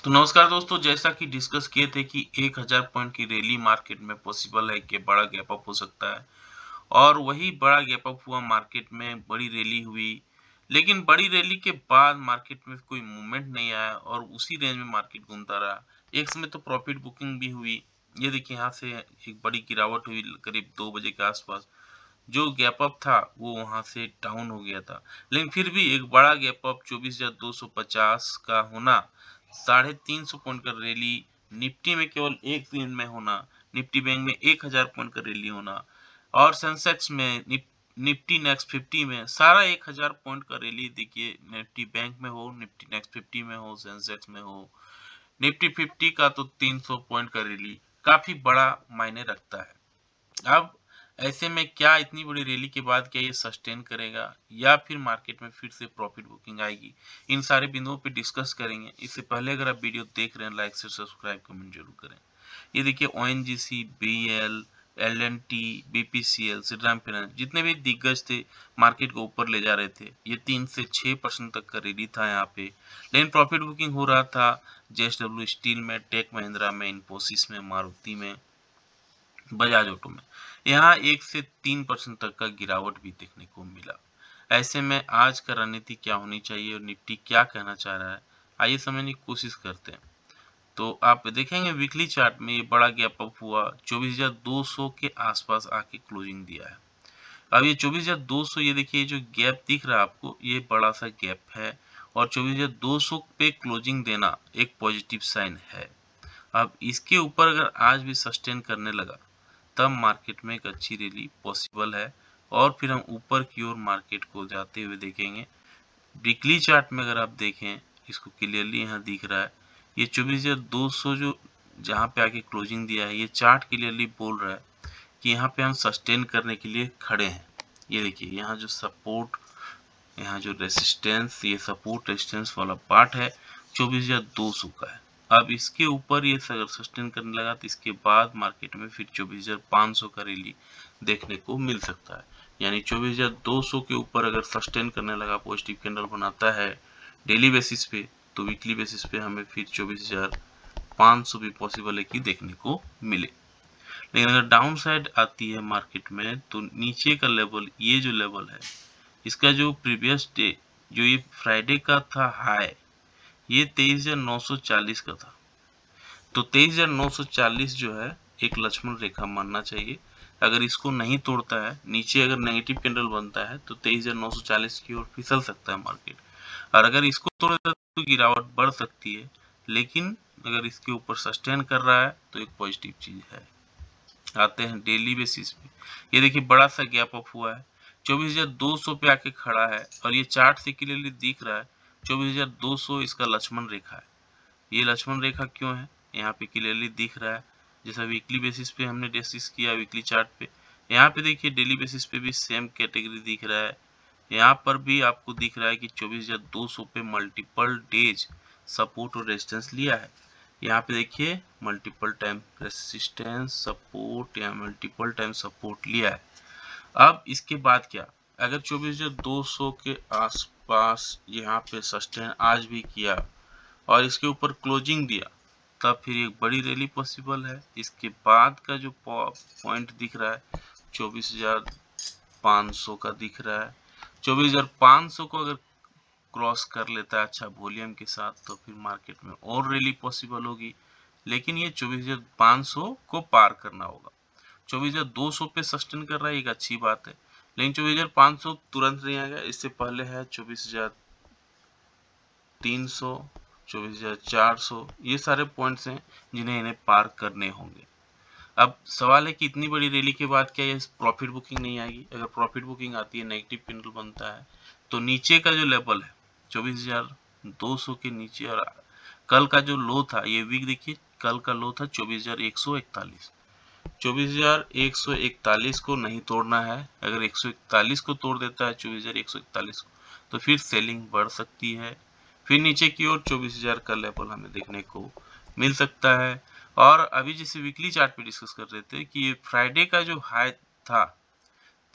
तो नमस्कार दोस्तों, जैसा कि डिस्कस किए थे कि 1000 पॉइंट की रैली मार्केट में पॉसिबल है कि बड़ा गैप अप हो सकता है और वही बड़ा गैप अप हुआ। मार्केट में बड़ी रैली हुई, लेकिन बड़ी रैली के बाद मार्केट में कोई मूवमेंट नहीं आया और उसी रेंज में मार्केट घूमता रहा। एक समय तो प्रॉफिट बुकिंग भी हुई। ये देखिए, यहाँ से एक बड़ी गिरावट हुई करीब 2 बजे के आसपास। जो गैप अप था वो वहां से डाउन हो गया था, लेकिन फिर भी एक बड़ा गैप अप 24,250 का होना, 350 पॉइंट का रैली निफ्टी में केवल एक दिन में होना, निफ्टी बैंक में 1000 पॉइंट का रैली होना और सेंसेक्स में निफ्टी नेक्स्ट 50 में सारा 1000 पॉइंट का रैली। देखिए, निफ्टी बैंक में हो, निफ्टी नेक्स्ट 50 में हो, सेंसेक्स में हो, निफ्टी 50 का तो 300 पॉइंट का रैली काफी बड़ा मायने रखता है। अब ऐसे में क्या इतनी बड़ी रैली के बाद क्या ये सस्टेन करेगा या फिर मार्केट में फिर से प्रॉफिट बुकिंग आएगी, इन सारे बिंदुओं पे डिस्कस करेंगे। इससे पहले अगर आप वीडियो देख रहे हैं, लाइक से सब्सक्राइब कमेंट जरूर करें। ये देखिए, ONGC, BL, LNT, BPCL, Shriram finance, जितने भी दिग्गज थे मार्केट को ऊपर ले जा रहे थे। ये 3 से 6% तक का रैली था यहाँ पे, लेकिन प्रॉफिट बुकिंग हो रहा था जेएसडब्ल्यू स्टील में, टेक महिंद्रा में, इन्फोसिस में, मारुति में, बजाज ऑटो में। यहाँ 1 से 3% तक का गिरावट भी देखने को मिला। ऐसे में आज का रणनीति क्या होनी चाहिए और निफ्टी क्या कहना चाह रहा है, आइए समझने की कोशिश करते हैं। तो आप देखेंगे वीकली चार्ट में ये बड़ा गैप अप हुआ, 24,200 के आसपास आके क्लोजिंग दिया है। अब ये 24,200, ये देखिए जो गैप दिख रहा है आपको, ये बड़ा सा गैप है और 24,200 पे क्लोजिंग देना एक पॉजिटिव साइन है। अब इसके ऊपर अगर आज भी सस्टेन करने लगा तब मार्केट में एक अच्छी रैली पॉसिबल है और फिर हम ऊपर की ओर मार्केट को जाते हुए देखेंगे। वीकली चार्ट में अगर आप देखें, इसको क्लियरली यहाँ दिख रहा है, ये 24,200 जो जहाँ पे आके क्लोजिंग दिया है, ये चार्ट क्लियरली बोल रहा है कि यहाँ पे हम सस्टेन करने के लिए खड़े हैं। ये देखिए, यहाँ जो सपोर्ट, यहाँ जो रेसिस्टेंस, ये सपोर्ट रेसिस्टेंस वाला पार्ट है 24,200 का है। अब इसके ऊपर ये अगर सस्टेन करने लगा तो इसके बाद मार्केट में फिर 24,500 का रैली देखने को मिल सकता है। यानी 24,200 के ऊपर अगर सस्टेन करने लगा, पॉजिटिव कैंडल बनाता है डेली बेसिस पे, तो वीकली बेसिस पे हमें फिर 24,500 भी पॉसिबल है कि देखने को मिले। लेकिन अगर डाउन साइड आती है मार्केट में तो नीचे का लेवल, ये जो लेवल है, इसका जो प्रीवियस डे, जो ये फ्राइडे का था हाई, ये 23,940 का था। तो 23,940 जो है एक लक्ष्मण रेखा मानना चाहिए। अगर इसको नहीं तोड़ता है, नीचे अगर नेगेटिव कैंडल बनता है तो 23,940 की ओर फिसल सकता है मार्केट। और अगर इसको तोड़ेगा तो गिरावट बढ़ सकती है, लेकिन अगर इसके ऊपर सस्टेन कर रहा है तो एक पॉजिटिव चीज है। आते हैं डेली बेसिस पे। ये देखिए, बड़ा सा गैप अप हुआ है, 24,200 पे आके खड़ा है और ये चार्ट से क्लियरली दिख रहा है 24,200 इसका लक्ष्मण रेखा है। ये लक्ष्मण रेखा क्यों है, यहाँ पे क्लियरली दिख रहा है। जैसा वीकली बेसिस पे हमने डिस्कस किया वीकली चार्ट पे, यहाँ पे देखिए डेली बेसिस पे भी सेम कैटेगरी दिख रहा है। यहाँ पर भी आपको दिख रहा है कि 24,200 पे मल्टीपल डेज सपोर्ट और रेजिस्टेंस लिया है। यहाँ पे देखिए मल्टीपल टाइम रेसिस्टेंस सपोर्ट या मल्टीपल टाइम सपोर्ट लिया है। अब इसके बाद क्या, अगर 24,200 के आसपास यहाँ पे सस्टेन आज भी किया और इसके ऊपर क्लोजिंग दिया, तब फिर एक बड़ी रैली पॉसिबल है। इसके बाद का जो पॉइंट दिख रहा है 24,500 का दिख रहा है। 24,500 को अगर क्रॉस कर लेता है अच्छा वॉल्यूम के साथ, तो फिर मार्केट में और रैली पॉसिबल होगी। लेकिन ये 24,500 को पार करना होगा। 24,200 पे सस्टेन कर रहा है, एक अच्छी बात है, लेकिन 24,500 तुरंत नहीं आएगा। इससे पहले है 24,300, 24,400, ये सारे पॉइंट्स हैं जिन्हें इन्हें पार करने होंगे। अब सवाल है कि इतनी बड़ी रैली के बाद क्या ये प्रॉफिट बुकिंग नहीं आएगी। अगर प्रॉफिट बुकिंग आती है, नेगेटिव कैंडल बनता है, तो नीचे का जो लेवल है 24,200 के नीचे, और कल का जो लो था, ये वीक देखिए, कल का लो था 24,141। 24,141 को नहीं तोड़ना है। अगर 141 को तोड़ देता है 24,141 को, तो फिर सेलिंग बढ़ सकती है। फिर नीचे की ओर 24,000 का लेवल हमें देखने को मिल सकता है। और अभी जैसे वीकली चार्ट पे डिस्कस कर रहे थे कि ये फ्राइडे का जो हाई था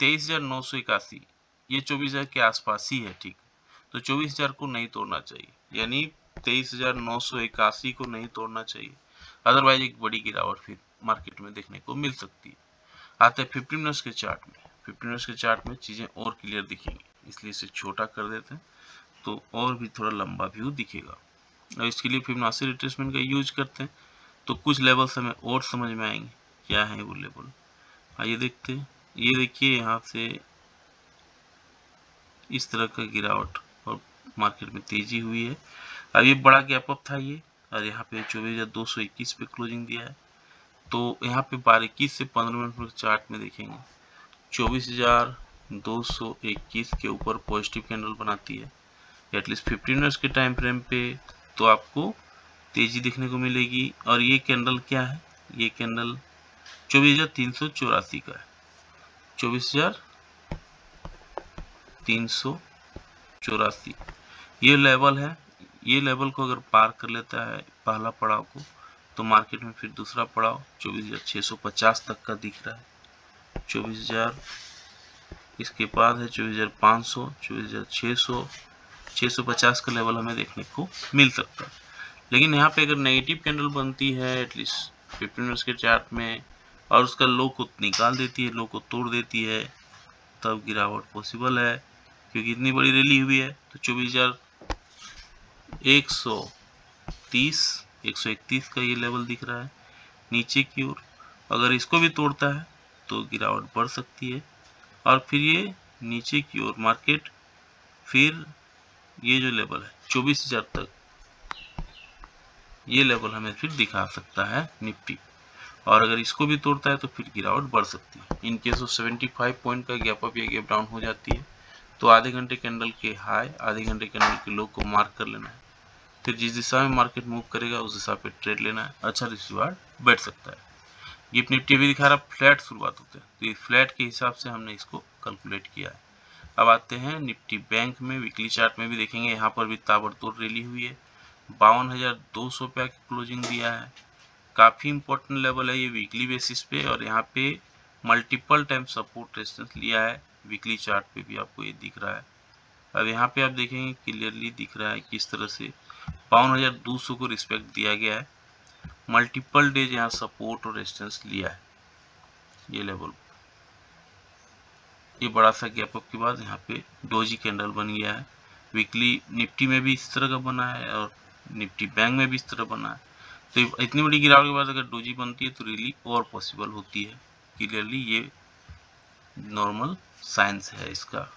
23,981, ये 24,000 के आसपास ही है, ठीक। तो 24,000 को नहीं तोड़ना चाहिए, यानी 23,981 को नहीं तोड़ना चाहिए, अदरवाइज एक बड़ी गिरावट फिर मार्केट में देखने को मिल सकती है। आते हैं 15 मिनट्स के चार्ट में। 15 मिनट्स के चार्ट में चीजें और क्लियर दिखेंगी, इसलिए इसे छोटा कर देते हैं तो और भी थोड़ा लंबा व्यू दिखेगा। और इसके लिए फिबोनाची रिट्रेसमेंट का यूज करते हैं तो कुछ लेवल्स हमें और समझ में आएंगे क्या है वो लेवल। आइए देखते हैं। ये देखिए यहाँ से इस तरह का गिरावट और मार्केट में तेजी हुई है। अब ये बड़ा गैप अप था ये, और यहाँ पे 24,221 पे क्लोजिंग दिया है। तो यहाँ पे बारीकी से 15 मिनट चार्ट में देखेंगे 24,221 के ऊपर पॉजिटिव कैंडल बनाती है एटलीस्ट 15 मिनट्स के टाइम फ्रेम पे, तो आपको तेजी देखने को मिलेगी। और ये कैंडल क्या है, ये कैंडल 24,384 का है। 24,384 ये लेवल है। ये लेवल को अगर पार कर लेता है पहला पड़ाव को, तो मार्केट में फिर दूसरा पड़ाव 24,650 तक का दिख रहा है। 24,000 इसके बाद है 24,500, 24,600, 650 का लेवल हमें देखने को मिल सकता है। लेकिन यहाँ पे अगर नेगेटिव कैंडल बनती है एटलीस्ट 15 मिनट्स के चार्ट में और उसका लो को निकाल देती है, लो को तोड़ देती है, तब गिरावट पॉसिबल है, क्योंकि इतनी बड़ी रैली हुई है। तो 24,130, 131 का ये लेवल दिख रहा है नीचे की ओर। अगर इसको भी तोड़ता है तो गिरावट बढ़ सकती है, और फिर ये नीचे की ओर मार्केट फिर ये जो लेवल है 24,000 तक, ये लेवल हमें फिर दिखा सकता है निफ्टी। और अगर इसको भी तोड़ता है तो फिर गिरावट बढ़ सकती है। इन केस ऑफ 75 पॉइंट का गैप अप या गैप डाउन हो जाती है तो आधे घंटे कैंडल के हाई, आधे घंटे कैंडल के लो को मार्क कर लेना है। फिर जिस दिशा में मार्केट मूव करेगा उस दिशा पे ट्रेड लेना है, अच्छा रिवार्ड बैठ सकता है। गिफ्ट निफ्टी भी दिखा रहा फ्लैट शुरुआत होते हैं, तो ये फ्लैट के हिसाब से हमने इसको कैलकुलेट किया है। अब आते हैं निफ्टी बैंक में। वीकली चार्ट में भी देखेंगे, यहाँ पर भी ताबड़तोड़ रैली हुई है। 52,200 पे क्लोजिंग दिया है, काफी इंपॉर्टेंट लेवल है ये वीकली बेसिस पे, और यहाँ पे मल्टीपल टाइम सपोर्ट रेजिस्टेंस लिया है। वीकली चार्ट पे भी आपको ये दिख रहा है। अब यहाँ पे आप देखेंगे क्लियरली दिख रहा है किस तरह से 52,200 को रिस्पेक्ट दिया गया है। मल्टीपल डेज यहाँ सपोर्ट और रेजिस्टेंस लिया है ये लेवल। ये बड़ा सा गैप अप के बाद यहाँ पे डोजी कैंडल बन गया है। वीकली निफ्टी में भी इस तरह का बना है और निफ्टी बैंक में भी इस तरह बना है। तो इतनी बड़ी गिरावट के बाद अगर डोजी बनती है तो रैली और पॉसिबल होती है। क्लियरली ये नॉर्मल साइंस है इसका।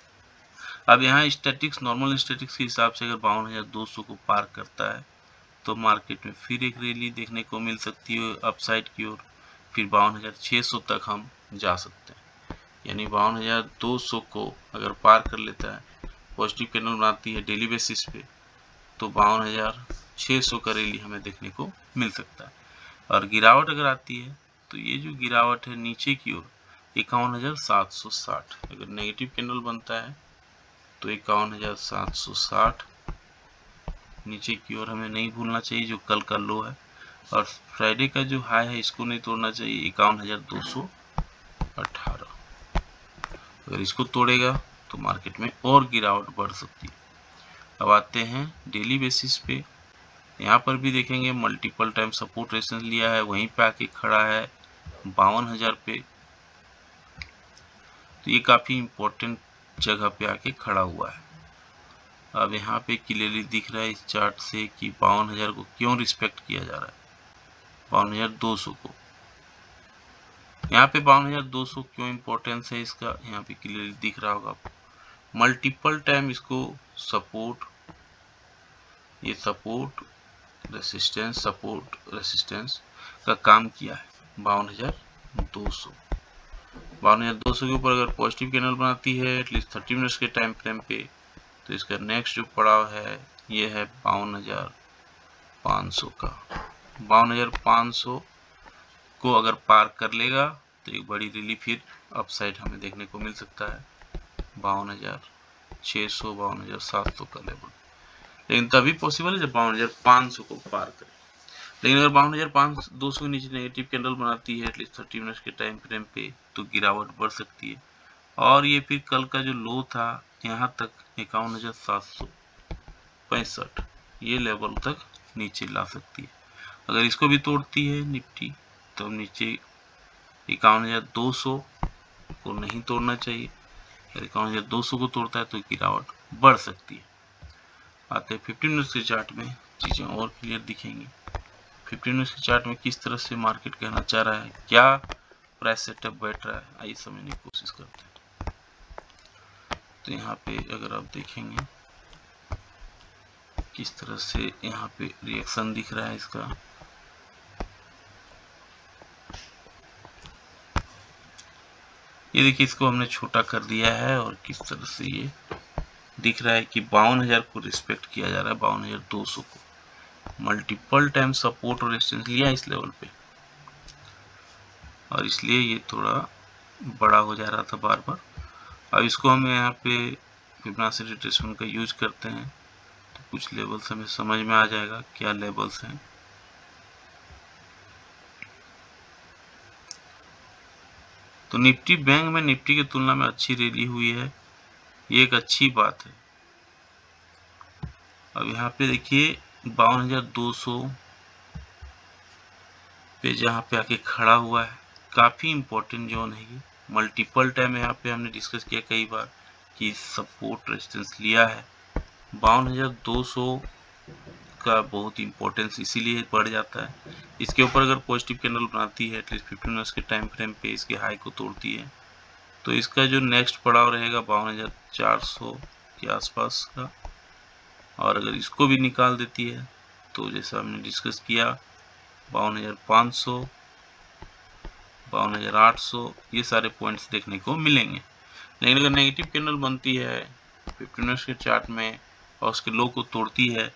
अब यहाँ स्टैटिक्स, नॉर्मल स्टैटिक्स के हिसाब से अगर 52,200 को पार करता है तो मार्केट में फिर एक रैली देखने को मिल सकती है अपसाइड की ओर। फिर 52,600 तक हम जा सकते हैं, यानी 52,200 को अगर पार कर लेता है, पॉजिटिव कैंडल बनाती है डेली बेसिस पे, तो 52,600 का रैली हमें देखने को मिल सकता है। और गिरावट अगर आती है तो ये जो गिरावट है नीचे की ओर 51,760, अगर नेगेटिव कैंडल बनता है तो 51,760 नीचे की ओर हमें नहीं भूलना चाहिए, जो कल का लो है। और फ्राइडे का जो हाई है इसको नहीं तोड़ना चाहिए, 51,218। अगर इसको तोड़ेगा तो मार्केट में और गिरावट बढ़ सकती है। अब आते हैं डेली बेसिस पे। यहाँ पर भी देखेंगे मल्टीपल टाइम सपोर्ट रेजिस्टेंस लिया है, वहीं पे आके खड़ा है 52,000 पे। तो ये काफी इंपॉर्टेंट जगह पे आके खड़ा हुआ है। अब यहाँ पे क्लियरली दिख रहा है इस चार्ट से कि 52,000 को क्यों रिस्पेक्ट किया जा रहा है, 52,200 को। यहाँ पे 52,200 क्यों इंपॉर्टेंस है इसका, यहाँ पे क्लियरली दिख रहा होगा आपको। मल्टीपल टाइम इसको सपोर्ट, ये सपोर्ट रेसिस्टेंस, सपोर्ट रेसिस्टेंस का काम किया है 52,200। 52,200 के ऊपर अगर पॉजिटिव कैंडल बनाती है एटलीस्ट 30 मिनट्स के टाइम फ्रेम पे, तो इसका नेक्स्ट जो पड़ाव है ये है 52,500 का। 52,500 को अगर पार कर लेगा तो एक बड़ी रैली फिर अपसाइड हमें देखने को मिल सकता है 52,600, 52,700 का लेवल। लेकिन तभी पॉसिबल है जब 52,500 को पार करे। लेकिन अगर 52,200 के नीचे नेगेटिव कैंडल बनाती है एटलीस्ट 30 मिनट्स के टाइम फ्रेम पे, तो गिरावट बढ़ सकती है। और ये फिर कल का जो लो था यहाँ तक 51,765, ये लेवल तक नीचे ला सकती है। अगर इसको भी तोड़ती है निफ्टी तो नीचे 51,200 को नहीं तोड़ना चाहिए। अगर 51,200 को तोड़ता है तो गिरावट बढ़ सकती है। आते हैं 15 मिनट्स के चार्ट में, चीजें और क्लियर दिखेंगी। 15 मिनट्स के चार्ट में किस तरह से मार्केट कहना चाह रहा है, क्या प्राइस सेटअप बैठ रहा है, आइए समझने की कोशिश करते हैं। तो यहाँ पे अगर आप देखेंगे किस तरह से यहाँ पे रिएक्शन दिख रहा है इसका, ये देखिए इसको हमने छोटा कर दिया है और किस तरह से ये दिख रहा है कि 52,000 को रिस्पेक्ट किया जा रहा है, 52,200 को मल्टीपल टाइम सपोर्ट और रेजिस्टेंस लिया इस लेवल पे, और इसलिए ये थोड़ा बड़ा हो जा रहा था बार बार। अब इसको हम यहाँ पे फिबोनाची रिट्रेसमेंट का यूज करते हैं तो कुछ लेवल्स हमें समझ में आ जाएगा क्या लेवल्स हैं। तो निफ्टी बैंक में निफ्टी की तुलना में अच्छी रैली हुई है, ये एक अच्छी बात है। अब यहाँ पे देखिए 52,200 पे जहाँ पे आके खड़ा हुआ है, काफी इंपॉर्टेंट जोन है ये। मल्टीपल टाइम यहाँ पे हमने डिस्कस किया कई बार कि सपोर्ट रेजिस्टेंस लिया है। 52,200 का बहुत इंपॉर्टेंस इसीलिए बढ़ जाता है। इसके ऊपर अगर पॉजिटिव कैंडल बनाती है एटलीस्ट 15 मिनट्स के टाइम फ्रेम पे इसके हाई को तोड़ती है तो इसका जो नेक्स्ट पड़ाव रहेगा 52,400 के आसपास का, और अगर इसको भी निकाल देती है तो जैसा हमने डिस्कस किया 52,500, 52,800 ये सारे पॉइंट्स देखने को मिलेंगे। लेकिन अगर नेगेटिव कैंडल बनती है 15 मिनट्स के चार्ट में और उसके लो को तोड़ती है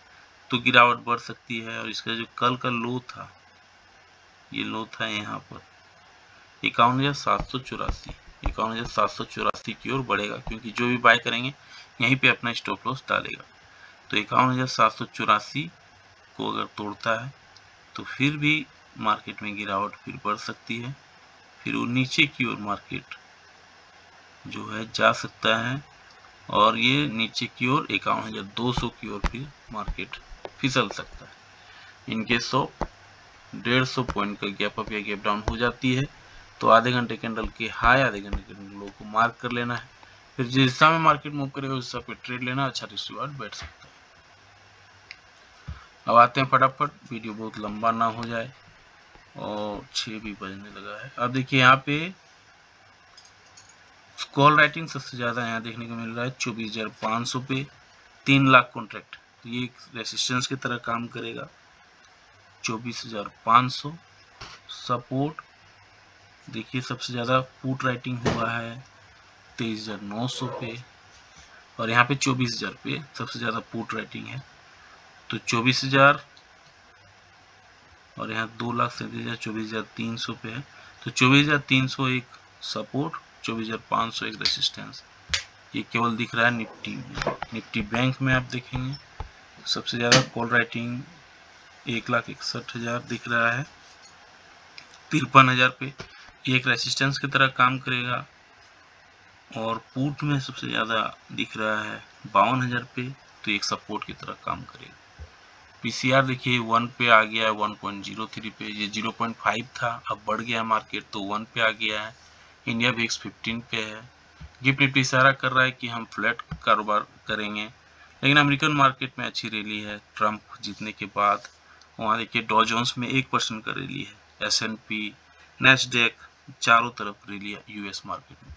तो गिरावट बढ़ सकती है। और इसका जो कल का लो था, ये लो था यहाँ पर 51,784, 51,784 की ओर बढ़ेगा, क्योंकि जो भी बाय करेंगे यहीं पे अपना स्टॉप लॉस डालेगा। तो 51,784 को अगर तोड़ता है तो फिर भी मार्केट में गिरावट फिर बढ़ सकती है, फिर वो नीचे की ओर मार्केट जो है जा सकता है और ये नीचे की ओर 51,200 की ओर फिर मार्केट फिसल सकता है। इनकेस ऑफ 150 पॉइंट का गैप अप या गैप डाउन हो जाती है तो आधे घंटे कैंडल के हाई, आधे घंटे कैंडल लो को मार्क कर लेना है, फिर जिस हिस्सा में मार्केट मूव करेगा उस हिस्सा पे ट्रेड लेना, अच्छा रिस्क रिवार्ड बैठ सकता है। अब आते हैं फटाफट, वीडियो बहुत लंबा ना हो जाए और 6 भी बजने लगा है। अब देखिए यहाँ पे कॉल राइटिंग सबसे ज्यादा यहाँ देखने को मिल रहा है 24,500 पे 3 लाख कॉन्ट्रैक्ट, तो ये एक रेसिस्टेंस की तरह काम करेगा। 24,500 सपोर्ट देखिए सबसे ज्यादा पुट राइटिंग हुआ है 23,900 पे, और यहाँ पे 24,000 पे सबसे ज्यादा पुट राइटिंग है, तो 24,000 और यहाँ 2,37,000 24,300 पे है, तो 24,300 एक सपोर्ट, 24,500 एक रेसिस्टेंस। ये केवल दिख रहा है निफ्टी में। निफ्टी बैंक में आप देखेंगे सबसे ज्यादा कॉल राइटिंग 1,61,000 दिख रहा है, 53,000 पे एक रेसिस्टेंस की तरह काम करेगा, और पुट में सबसे ज्यादा दिख रहा है 52,000 पे, तो एक सपोर्ट की तरह काम करेगा। पीसीआर देखिए 1 पे आ गया है 1.03 पे, ये 0.5 था, अब बढ़ गया मार्केट तो 1 पे आ गया है। इंडिया VIX 15 पे है। गिफ्ट निफ्टी इशारा कर रहा है कि हम फ्लैट कारोबार करेंगे, लेकिन अमेरिकन मार्केट में अच्छी रैली है ट्रंप जीतने के बाद। वहाँ देखिए डॉ जोन्स में 1% का रैली है, S&P नैस्डैक चारों तरफ रैली है यूएस मार्केट में।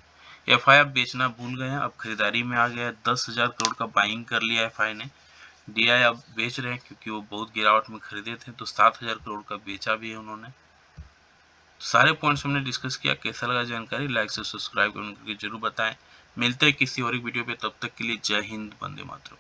एफआई अब बेचना भूल गए हैं, अब खरीदारी में आ गया है, 10,000 करोड़ का बाइंग कर लिया एफआई ने। डीआई अब बेच रहे हैं क्योंकि वो बहुत गिरावट में खरीदे थे, तो 7,000 करोड़ का बेचा भी है उन्होंने। सारे पॉइंट्स हमने डिस्कस किया। कैसा लगा जानकारी, लाइक से सब्सक्राइब करके जरूर बताएं। मिलते हैं किसी और एक वीडियो पे, तब तक के लिए जय हिंद, वंदे मातरम।